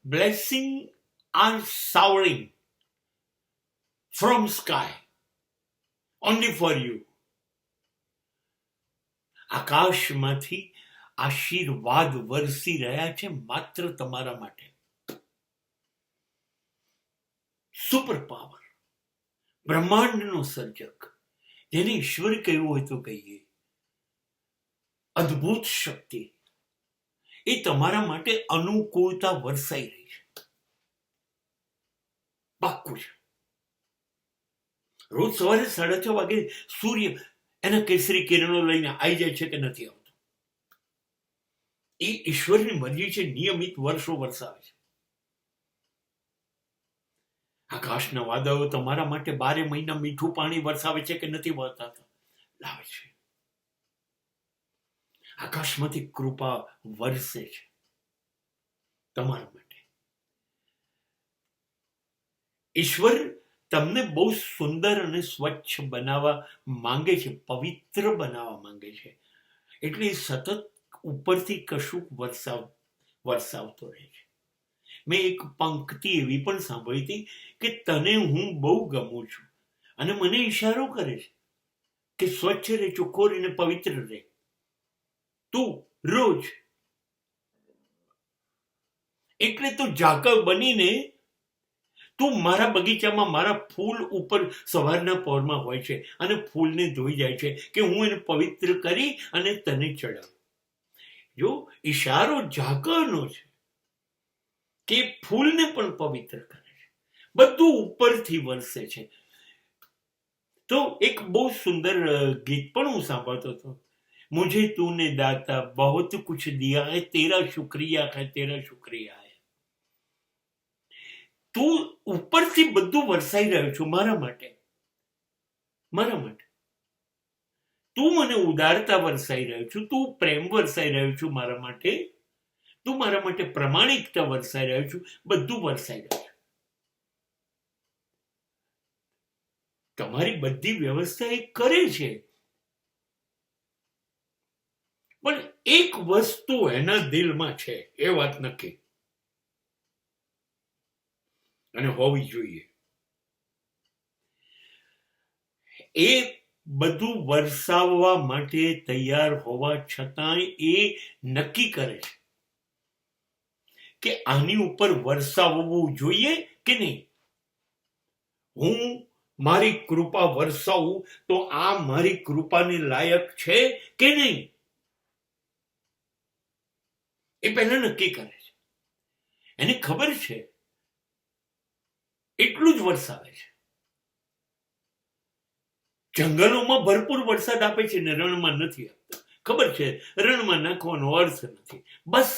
blessing are showering from sky only for you. આકાશમાંથી આશીર્વાદ વરસી રહ્યા છે માત્ર તમારા માટે. સુપર પાવર, બ્રહ્માંડનો સર્જક, જેને ઈશ્વર કહ્યું હોય તો કહીએ, અદ્ભુત શક્તિ, એ તમારા માટે અનુકૂળતા વરસાઈ રહી છે. પાક્કું છે. રોજ સવારે 6:30 વાગે સૂર્ય એના કેસરી કિરણો લઈને આવી જાય છે કે નથી આવતો? એ ઈશ્વરની મરજી છે. નિયમિત વર્ષો વરસાવે છે. આકાશના વાદળો તમારા માટે 12 મહિના મીઠું પાણી વરસાવે છે કે નથી વરસાવતા? લાવે છે. આકાશમાંથી કૃપા વરસે છે તમારા માટે. ઈશ્વર તમને બહુ સુંદર અને સ્વચ્છ બનાવવા માંગે છે, પવિત્ર બનાવવા માંગે છે. એટલે સતત ઉપરથી કશુંક વરસાવતો રહે છે. મેં એક પંક્તિ એવી પણ સાંભળી હતી કે તને હું બહુ ગમું છું અને મને ઈશારો કરે છે કે સ્વચ્છ રહે, ચોખ્ખો રહે ને પવિત્ર રહે તું રોજ. એટલે તો ઝાકળ બનીને તું મારા બગીચામાં મારા ફૂલ ઉપર સવારના પહોરમાં હોય છે અને ફૂલને ધોઈ જાય છે કે હું એને પવિત્ર કરી અને તને ચડાવું. જો ઈશારો ઝાકળનો છે કે ફૂલને પણ પવિત્ર કરે છે, બધું ઉપરથી વરસે છે. તો એક બહુ સુંદર ગીત પણ હું સાંભળતો હતો. મુझे तूने दाता बहुत कुछ दिया है, तेरा शुक्रिया है, तेरा शुक्रिया है. તું ઉપરથી બધું વરસાઈ રહ્યો છું મારા માટે, મારા માટે. તું મને ઉદારતા વરસાઈ રહ્યો છું, તું પ્રેમ વરસાઈ રહ્યો છું મારા માટે, તું મારા માટે પ્રમાણિકતા વરસાઈ રહ્યો છું, બધું વરસાઈ રહ્યું છે. તમારી બધી વ્યવસ્થા એ કરે છે, પણ એક વસ્તુ એના દિલમાં છે, એ વાત નક્કી અને હોવી જોઈએ. એ બધું વરસાવવા માટે તૈયાર હોવા છતાંય એ નક્કી કરે છે કે આની ઉપર વરસાવવું જોઈએ કે નહીં. હું મારી કૃપા વરસાવું તો આ મારી કૃપાને લાયક છે કે નહીં, એ પહેલા નક્કી કરે છે. એને ખબર છે એટલું જ વરસાવે છે. જંગલોમાં ભરપૂર વરસાદ આપે છે ને રણમાં નથી આપતા. ખબર છે રણમાં નાખવાનો અર્થ નથી. બસ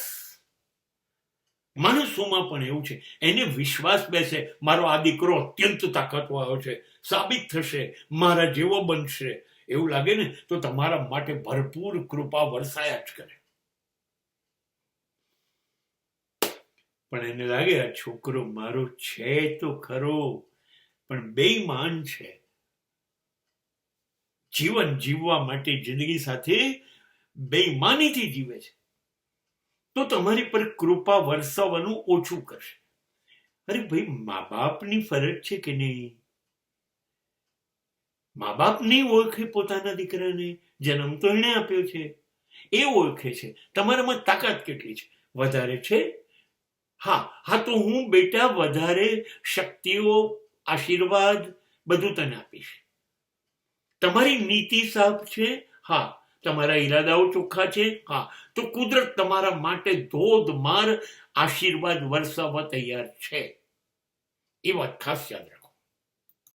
માણસોમાં પણ એવું છે. એને વિશ્વાસ બેસે મારો આ દીકરો અત્યંત તાકાતવાળો છે, સાબિત થશે, મારા જેવો બનશે. એવું લાગે ને તો તમારા માટે ભરપૂર કૃપા વરસાયા જ કરે. પણ એને લાગે આ છોકરો મારો છે તો ખરો, પણ બેઈમાન છે. જીવન જીવવા માટે જિંદગી સાથે બેઈમાનીથી જીવે છે, તો તમારી પર કૃપા વરસાવવાનું ઓછું કરશે. અરે ભાઈ, મા બાપની ફરજ છે કે નહીં? મા બાપ નહીં ઓળખે પોતાના દીકરાને? જન્મ તો એને આપ્યો છે, એ ઓળખે છે તમારામાં તાકાત કેટલી છે. વધારે છે? હા તો હું બેટા વધારે શક્તિઓ, આશીર્વાદ બધું તને આપીશ. તમારી નીતિ સાફ છે? હા. તમારા ઈરાદાઓ ચોખ્ખા છે? હા. તો કુદરત તમારા માટે ધોધમાર આશીર્વાદ વરસાવવા તૈયાર છે. એ વાત ખાસ યાદ રાખો.